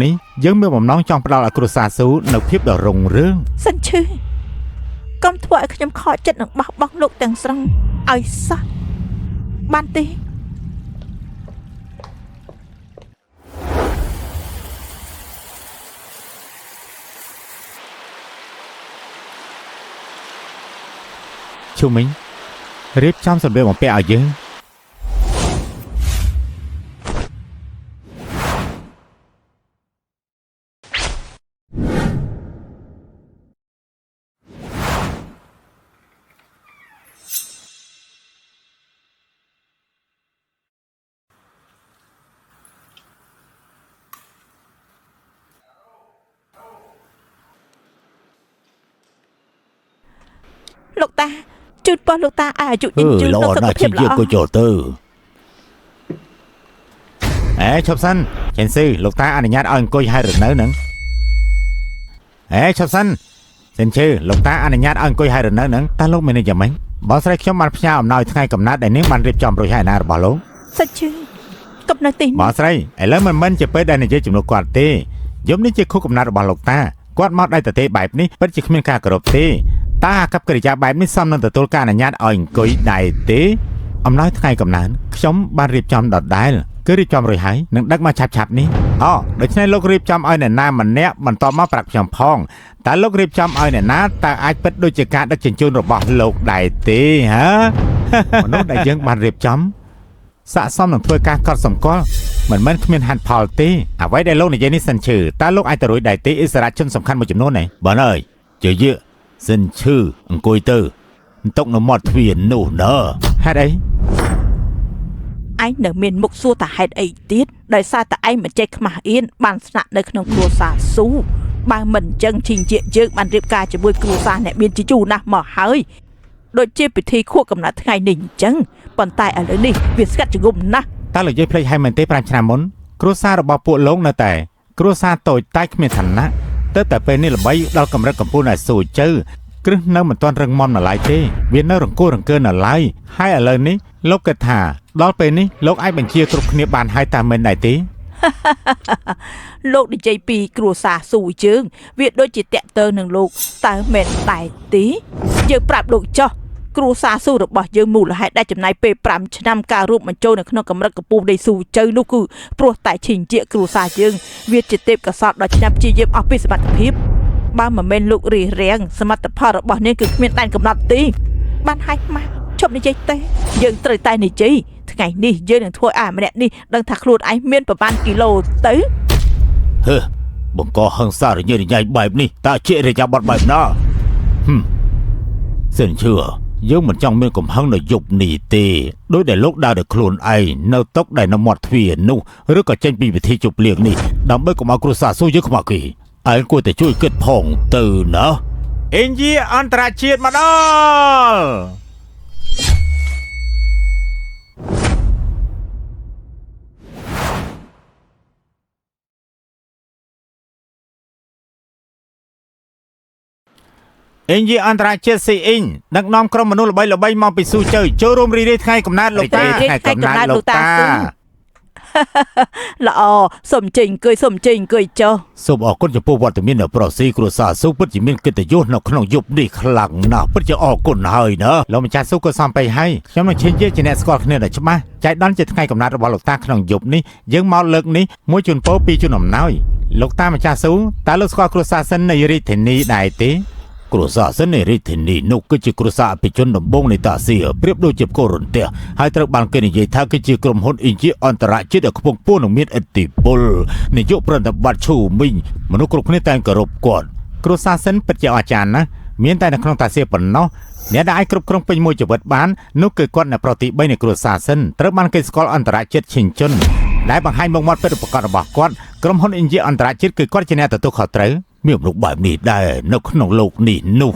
នេះយើងមានបំណងចង់ផ្ដល់ឲ្យគ្រួសារស៊ូនៅភាពដ៏រុងរឿងសិនឈឺកុំធ្វើឲ្យខ្ញុំខកចិត្តនឹងបោះបង់លោកទាំងស្រុងឲ្យសោះបានទេឈូមីងរៀបចំសម្ភារបំពាក់ឲ្យយើងលោកតាជូតប៉ះលោកតាអាយុយឺនយូរសុខភាពល្អក៏ចូលទៅឈប់សិនចេនស៊ឺលោកតាអនុញ្ញាតឲ្យអង្គុយហើយឬនៅនឹងឈប់សិនសិនឈឺលោកតាអនុញ្ញាតឲ្យអង្គុយហើយឬនៅនឹងតើលោកមានន័យយ៉ាងម៉េចបងស្រីខ្ញុំបានផ្ញើអំណោយថ្ងៃកំណត់ដែលនាងបានរៀបចំរួចហើយណារបស់លោកសិនឈឺកំណត់ទីបងស្រីឥឡូវមិនជាពេលដែលនិយាយជំនួសគាត់ទេយប់នេះជាខួបកំណត់របស់លោកតាគាត់មកដៃទទេបែបនេះពិតជាគ្មានការគោរពទេតើអាកប្បកិរិយាបែបនេះសមនឹងទទួលការអនុញ្ញាតឲ្យអង្គុយដែរទេអំណោយថ្ងៃកំណើតខ្ញុំបានរៀបចំដដែលគឺរៀបចំរួចហើយនឹងដឹកមកឆាប់នេះដូច្នេះលោករៀបចំឲ្យអ្នកណាម្នាក់បន្តមកប្រាប់ខ្ញុំផងតើលោករៀបចំឲ្យអ្នកណាតើអាចពិតដូចជាការដឹកជញ្ជូនរបស់លោកដែរទេមនុស្សដែលយើងបានរៀបចំស័ក្តិសមនឹងធ្វើការកត់សម្គាល់មិនមែនគ្មានហេតុផលទេអ្វីដែលលោកនិយាយនេះសិនឈឺតើលោកអាចទៅរួចដែរទេអិសរាជជនសំខាន់មួយចំនួននេះបងអើយជាយៈសិនឈឺអង្គុយទៅទុកនៅមាត់ទ្វារនោះណាហេតុអីឯងនៅមានមុខសួរតាហេតុអីទៀតដោយសារតែឯងមិនចេះខ្មាស់អៀនបានស្នាក់នៅក្នុងគ្រួសារស៊ូបើមិនអញ្ចឹងឈីងជាយើងបានរៀបការជាមួយគ្រួសារអ្នកមានជាយូរណាស់មកហើយដូចជាពិធីខួបកំណត់ថ្ងៃនេះអញ្ចឹងប៉ុន្តែឥឡូវនេះវាស្កាត់ជង្គង់ណាស់តើលោកយាយភ្លេចហើយមែនទេ5ឆ្នាំមុនគ្រួសាររបស់ពួកលោកនៅតែគ្រួសារតូចតាចគ្មានឋានៈទៅតែពេលនេះល្បីដល់កម្រិតកំពូលដែលស៊ូជើគ្រឹះនៅមិនទាន់រឹងមាំនៅឡើយទេវានៅរង្គោះរង្គើនៅឡើយហើយឥឡូវនេះលោកគិតថាដល់ពេលនេះលោកអាចបញ្ជាគ្រប់គ្នាបានហើយតាមមិនដែរទេលោកនិយាយពីគ្រួសារស៊ូយើងវាដូចជាតាក់ទងនឹងលោកតើមែនដែរទេយើងប្រាប់លោកចោះគ្រួសារស៊ូរបស់យើងមូលហេតុដែលចំណាយពេល5ឆ្នាំការរួមបញ្ចូលនៅក្នុងកម្រិតកម្ពស់នៃស៊ូជើនោះគឺព្រោះតែឈីងជាគ្រួសារយើងវាជាទេពកោសល្យដ៏ឆ្នាំព្យាយាមអស់ពីសមត្ថភាពបើមិនមែនលោករិះរាំងសមត្ថផលរបស់នាងគឺគ្មានដែនកំណត់ទេបានហើយម៉ាក់ជប់និយាយទេយើងត្រូវតែនិយាយថ្ងៃនេះយើងនឹងធ្វើឲ្យម្នាក់នេះដឹងថាខ្លួនឯងមានប្រមាណគីឡូទៅបង្កហិង្សារញ៉ៃបែបនេះតើជារយៈបត់បែបណាសិនឈឺយើងមិនចង់មានកំហឹងនៅយប់នេះទេដោយដែលលោកដើរដោយខ្លួនឯងនៅតុដែលនៅមាត់ទ្វារនោះឬក៏ចេញពីពិធីជប់លៀងនេះដើម្បីកុំឲ្យគ្រួសារស៊ូយើងខ្មាស់គេឯងគួរតែជួយគិតផងទៅណាអេនជីអន្តរជាតិមកដល់អេនជីអន្តរជាតិស៊ីអ៊ីងដឹកនាំក្រុមមនុស្សល្បីៗមកពីស៊ូជើចូលរួមរីករាយថ្ងៃកំណើតលោកតាថ្ងៃកំណើតលោកតាល្អសូមចេញអង្គុយចុះសូមអរគុណចំពោះវត្តមាននៅប្រុសស៊ីគ្រួសារស៊ូពិតជាមានកិត្តិយសនៅក្នុងយប់នេះខ្លាំងណាស់ពិតជាអរគុណហើយណាលោកម្ចាស់ស៊ូក៏សំបីហើយខ្ញុំនឹងឈានជាអ្នកស្គាល់គ្នាដែលច្បាស់ចែកដន្យជាថ្ងៃកំណើតរបស់លោកតាក្នុងយប់នេះយើងមកលើកនេះមួយជូនពរពីរជូនអំណោយលោកតាម្ចាស់ស៊ូតើលោកស្គាល់គ្រួសារសិននៃរាជធានីដែរទេគ្រួសារសិននៃរាជធានីនោះគឺជាគ្រួសារអភិជនដំបងនៃតាស៊ីប្រៀបដូចជាកូនរន្ទះហើយត្រូវបានគេនិយាយថាគឺជាក្រុមហ៊ុនអ៊ីនជីអន្តរជាតិដែលខ្ពង់ខ្ពស់និងមានឥទ្ធិពលនាយកប្រតិបត្តិឈូមីងមនុស្សគ្រប់គ្នាតែងគោរពគាត់គ្រួសារសិនពិតជាអស្ចារ្យណាស់មានតែនៅក្នុងតាស៊ីប៉ុណ្ណោះអ្នកដែលអាចគ្រប់គ្រងពេញមួយជីវិតបាននោះគឺគាត់នៅប្រតិ3នៃគ្រួសារសិនត្រូវបានគេស្គាល់អន្តរជាតិឈិនជុនដែលបង្ហាញមុខមាត់ពិតប្រាកដរបស់គាត់ក្រុមហ៊ុនអ៊ីនជីអន្តរជាតិគឺគាត់ជាអ្នកទទួលខុសត្រូវមានមនុស្សបែបនេះដែរនៅក្នុងโลกនេះនោះ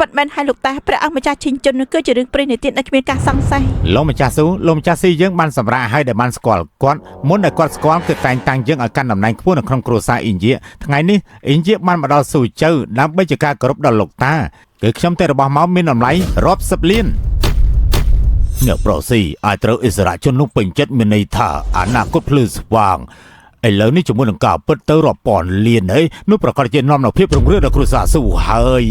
ប៉ិតមែនហើយលោកតាព្រះអង្គម្ចាស់ឈិនជុននោះគឺជារឿងព្រេងនិទានដែលគ្មានការសង្ស័យលោកម្ចាស់ស៊ូលោកម្ចាស់ស៊ីយើងបានសម្រាប់ឲ្យដែលបានស្គាល់គាត់មុនដែលគាត់ស្គាល់គឺតែងតាំងយើងឲ្យកាន់តំណែងខ្ពស់នៅក្នុងគ្រួសារអ៊ីនឌាថ្ងៃនេះអ៊ីនឌាបានមកដល់ស៊ូជើដើម្បីជាការគោរពដល់លោកតាគឺខ្ញុំតែរបស់មកមានតម្លៃរាប់សិបលានអ្នកប្រុសស៊ីអាចត្រូវអិសរាជជននោះពេញចិត្តមានន័យថាអនាគតភ្លឺស្វាង ឥឡូវនេះជាមួយនឹងការពិតទៅរាប់ពាន់លានហើយនោះប្រកាសជានាំនៅភាពរុងរឿងដល់គ្រួសារស៊ូហើយ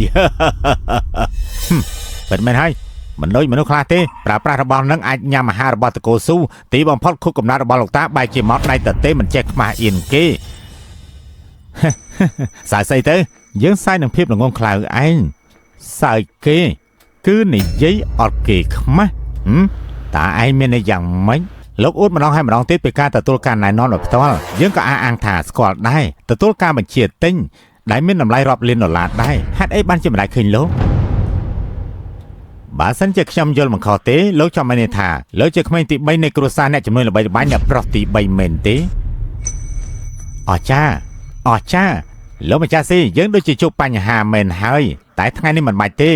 ពិតមែនហើយមិនដូចមនុស្សខ្លះទេប្រើប្រាស់របស់នឹងអាចញ៉ាំអាហាររបស់តកូស៊ូទីបំផុតខុសកំណត់របស់លោកតាបែរជាមកដៃតទេមិនចេះខ្មាស់អៀនគេ សើចស្អីទៅយើងសើចនឹងភាពល្ងងខ្លៅឯងសើចគេគឺនិយាយអត់គេខ្មាស់តើឯងមានន័យយ៉ាងម៉េចលោកអ៊ូតម្ដងហើយម្ដងទៀតពីការទទួលការណែនាំដោយផ្ទាល់យើងក៏អះអាងថាស្គាល់ដែរទទួលការបញ្ជាទិញដែលមានតម្លៃរាប់លានដុល្លារដែរហេតុអីបានជាមិនដែរឃើញលោកបើសិនជាខ្ញុំយល់មិនខុសទេលោកចង់មានន័យថាលោកជាក្មេងទី3នៃគ្រួសារអ្នកចំនួនល្បីល្បាញអ្នកប្រុសទី3មែនទេអស្ចារ្យលោកម្ចាស់ស៊ីយើងដូចជាជួបបញ្ហាមែនហើយតែថ្ងៃនេះមិនបាច់ទេ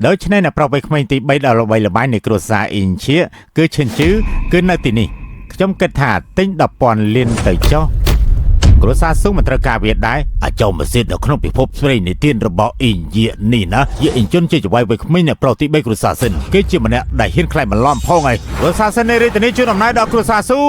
ដូច្នេះអ្នកប្រុសវ័យក្មេងទី3ដល់ល្បីល្បាញនៃគ្រួសារអ៊ីនឈៀគឺឈិនជឺគឺនៅទីនេះខ្ញុំគិតថាទិញ 10,000 លានទៅចុះគ្រួសារស៊ូមិនត្រូវការវាដែរអាចុំមកសិទ្ធនៅក្នុងពិភពស្រីនិទានរបស់អ៊ីនយានេះណាយាអ៊ីនជុនជាចៅវ័យក្មេងអ្នកប្រុសទី3គ្រួសារសិនគេជាម្នាក់ដែលហ៊ានខ្លាចបន្លំផងហើយគ្រួសារសិននៃរាជធានីជួយដំណើរដល់គ្រួសារស៊ូ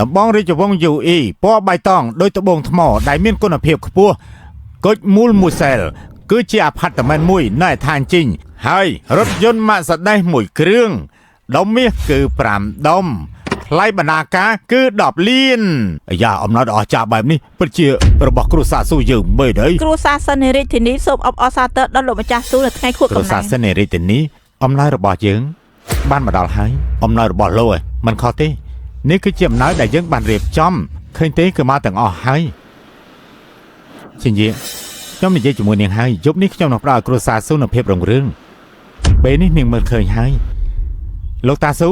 ដំបងរាជវង្សយូអ៊ីពណ៌បៃតងដោយត្បូងថ្មដែលមានគុណភាពខ្ពស់គុជមូលមួយសែលគឺជាអាផាតមិនមួយនៅឋានជីងហើយរថយន្ត Mercedes មួយគ្រឿងដុំមាសគឺ5ដុំថ្លៃបណ្ណាការគឺ10លានអាយ៉ាអំណត់អស្ចារ្យបែបនេះពិតជារបស់គ្រួសារស៊ូយើងមែនទេគ្រួសារសិននៃរាជធានីសូមអបអរសាទរដល់លោកម្ចាស់ស៊ូនៅថ្ងៃខួបកំណើតគ្រួសារសិននៃរាជធានីអំណោយរបស់យើងបានមកដល់ហើយអំណោយរបស់លោកឯងមិនខុសទេនេះគឺជាអំណោយដែលយើងបានរៀបចំឃើញទេគឺមកទាំងអស់ហើយជានិយាយខ្ញុំនិយាយជាមួយនាងហើយយប់នេះខ្ញុំនឹងផ្ដល់ឲ្យគ្រួសារស៊ូនូវភាពរុងរឿងពេលនេះនាងមើលឃើញហើយលោកតាស៊ូ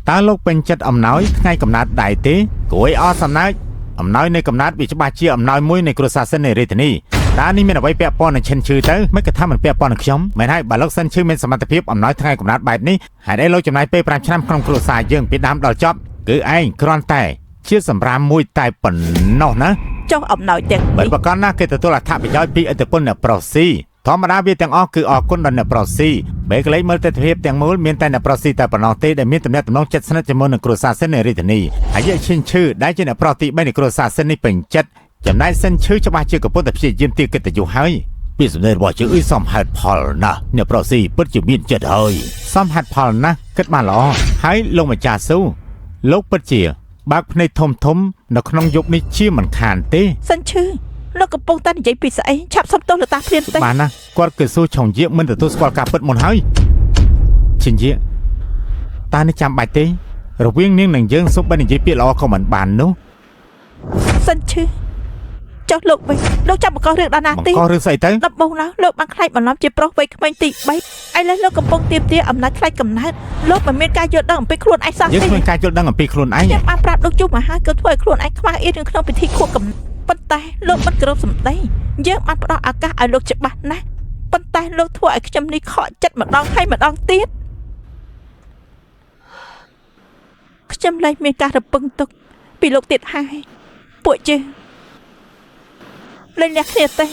តើលោកពេញចិត្តអំណោយថ្ងៃកំណើតដែរទេគួយអស់សំណើចអំណោយនៃកំណើតវាច្បាស់ជាអំណោយមួយនៃគ្រួសារសិននៃរាជធានីតើនេះមានអ្វីពាក់ព័ន្ធនឹងឈិនឈឺទៅមិនក៏ថាមិនពាក់ព័ន្ធនឹងខ្ញុំមែនហើយបើលោកសិនឈឺមានសមត្ថភាពអំណោយថ្ងៃកំណើតបែបនេះហេតុអីលោកចំណាយពេល5ឆ្នាំក្នុងគ្រួសារយើងពីដើមដល់ចប់គឺឯងគ្រាន់តែជាសម្រាមមួយតែប៉ុណ្ណោះណាចុះអំណោយទាំងនេះបើប្រកាសណាគេទទួលអត្ថប្រយោជន៍ពីឥទ្ធិពលអ្នកប្រុសស៊ីធម្មតាវាទាំងអស់គឺអរគុណដល់អ្នកប្រុសស៊ីបែកលេខមើលទិដ្ឋភាពទាំងមូលមានតែអ្នកប្រុសស៊ីតែប៉ុណ្ណោះទេដែលមានទំនាក់ទំនងជិតស្និទ្ធជាមួយនឹងគ្រួសារសិននៃរាជធានីហើយឈិនឈឺដែលជាអ្នកប្រុសទី3នៃគ្រួសារសិននេះពេញចិត្តចំណែកសិនឈឺច្បាស់ជាកំពុងតែព្យាយាមទាកិត្តិយសហើយពីសម្ដីរបស់ជើអ៊ីសំហេតុផលណាស់អ្នកប្រុសស៊ីពិតជាមានចិត្តហើយសំហេតុផលណាស់គិតបានល្អហើយលោកម្ចាស់ស៊ូលោកពិតជាបើកភ្នែកធំនៅក្នុងយប់នេះជាមិនខានទេសិនឈឺលោកកំពុងតែនិយាយពីស្អីឆាប់សុំទោសលោកតាភ្លាមទៅបានណាគាត់គឺស៊ូឆុងយាមិនទទួលស្គាល់ការពិតមុនហើយឈិនយាតើនេះចាំបាច់ទេរវាងនាងនិងយើងសុំបាននិយាយពាក្យល្អក៏មិនបាននោះសិនឈឺចុះលោកវិញលោកចាំបង្ករឿងដល់ណាទីបង្ករឿងស្អីទៅដំបូងឡើយលោកបានខ្លាចបន្លំជាប្រុសវ័យក្មេងទី3ឥឡូវលោកកំពុងទៀមទាអំណាចខ្លាចកំណើតលោកមិនមានការយល់ដឹងអំពីខ្លួនឯងសោះទេយើងគ្មានការយល់ដឹងអំពីខ្លួនឯងខ្ញុំបានប្រាប់លោកជុំមកហើយក៏ធ្វើឲ្យខ្លួនឯងខ្វះអៀនក្នុងពិធីខួបកំណើតប៉ុន្តែលោកមិនគោរពសម្ដីយើងបានផ្ដល់ឱកាសឲ្យលោកច្បាស់ណាស់ប៉ុន្តែលោកធ្វើឲ្យខ្ញុំនេះខកចិត្តម្ដងហើយម្ដងទៀតខ្ញុំលែងមានការរំពឹងទុកពីលោកទៀតហើយពួកយើងលែងលះគ្នាទេ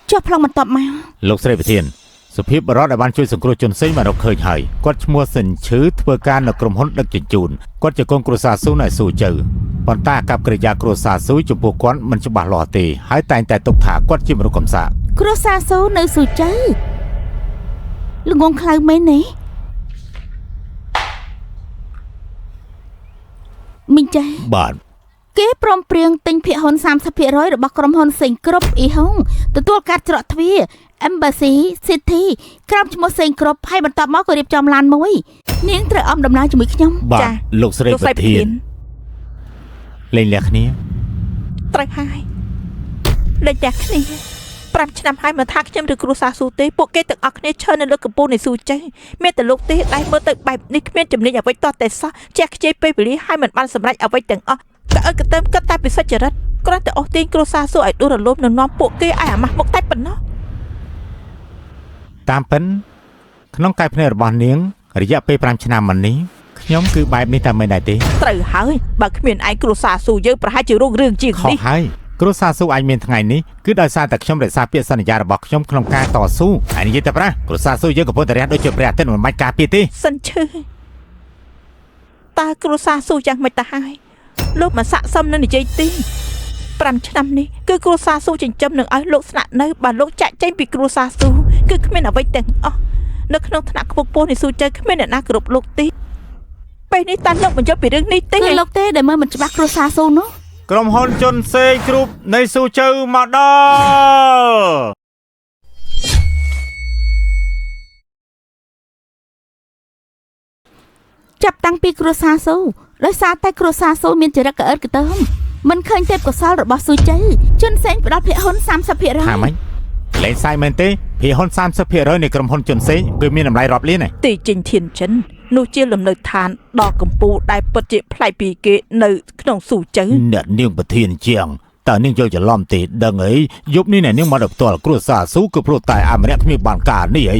ចុះប្លង់បន្ទាប់មកលោកស្រីប្រធានសុភាពបរតដែលបានជួយសង្គ្រោះជនសេងបានរកឃើញហើយគាត់ឈ្មោះសិនឈឺធ្វើការនៅក្រុមហ៊ុនដឹកជញ្ជូនគាត់ជាកូនគ្រួសារស៊ូនៅស៊ូជើប៉ុន្តែអាកប្បកិរិយាគ្រួសារស៊ូចំពោះគាត់មិនច្បាស់លាស់ទេហើយតែងតែទុកថាគាត់ជាមនុស្សកំសាកគ្រួសារស៊ូនៅស៊ូជើល្ងងខ្លៅមែនទេមីងចៃបាទគេព្រមព្រៀងទិញភាគហ៊ុន 30% របស់ក្រុមហ៊ុនសេងគ្រប់អ៊ីហុងទទួលការច្រកទ្វារ Embassy City ក្រុមឈ្មោះសេងគ្រប់ហើយបន្ទាប់មកក៏រៀបចំឡានមួយនាងត្រូវអមដំណើរជាមួយខ្ញុំចា៎លោកស្រីប្រធានលេងលះគ្នាត្រូវហើយលេងលះគ្នា5ឆ្នាំហើយមកថាខ្ញុំឬគ្រូសាស៊ូទេពួកគេទាំងអស់គ្នាឈរនៅលើកំពូលនៃស៊ូចេះមានតែលោកទេដែលមើលទៅបែបនេះគ្មានចំណេញអ្វីតតែសោះចេះខ្ជិលពេលវេលាហើយមិនបានសម្រេចអ្វីទាំងអស់ក៏អើកទៅគិតតែពិសិដ្ឋចរិតគ្រាន់តែអស់ទាញគ្រូសាស៊ូឲ្យដួលរលំនឹងនាំពួកគេឲ្យអាម៉ាស់មុខតែប៉ុណ្ណោះតាមពិនក្នុងកាយភ្នែករបស់នាងរយៈពេល5ឆ្នាំមុននេះខ្ញុំគឺបែបនេះតែមិនដែរទេត្រូវហើយបើគ្មានឯងគ្រូសាស៊ូយើងប្រហែលជារងរឿងជាងនេះខុសហើយ គ្រួសារស៊ូអាចមានថ្ងៃនេះគឺដោយសារតែខ្ញុំរក្សាពាក្យសន្យារបស់ខ្ញុំក្នុងការតស៊ូហើយនិយាយទៅប្រាស់គ្រួសារស៊ូយើងកំពុងតែរះដូចជាព្រះអាទិត្យមិនបាច់ការពារទេ សិនឈឺតើគ្រួសារស៊ូយ៉ាងម៉េចទៅហើយលោកមកសាក់សមនឹងនិយាយទី5ឆ្នាំនេះគឺគ្រួសារស៊ូចិញ្ចឹមនឹងឲ្យលោកស្នាក់នៅបើលោកចាក់ចែងពីគ្រួសារស៊ូគឺគ្មានអ្វីទាំងអស់នៅក្នុងថ្នាក់ខ្ពស់ពោះនៃស៊ូជើគ្មានអ្នកណាគោរពលោកទេពេលនេះតាលោកបញ្ចុះពីរឿងនេះទេ គឺលោកទេដែលមើលមិនច្បាស់គ្រួសារស៊ូនោះ ក្រុមហ៊ុនជន់សេងគ្រប់នៃស៊ូជើមកដល់ ចាប់តាំងពីគ្រួសារស៊ូដោយសារតែគ្រួសារស៊ូមានចរិតក្អើតក្តើមមិនឃើញទេពកោសលរបស់ស៊ូជ័យជន់សេងផ្ដល់ភាគហ៊ុន 30% ថាម៉េចលេខសាយមែនទេភាគហ៊ុន 30% នៃក្រុមហ៊ុនជន់សេងគឺមានតម្លៃរាប់លាន ទីជិញធានចិននោះជាលំនៅឋានដ៏កម្ពូលដែលពិតជាប្លែកពីគេនៅក្នុងស៊ូជើ អ្នកនាងប្រធានជាងតើនាងយល់ច្រឡំទេដឹងអីយប់នេះអ្នកនាងមកដល់ផ្ទាល់គ្រួសារស៊ូគឺព្រោះតែអាម្នាក់គ្មានបានការនេះអី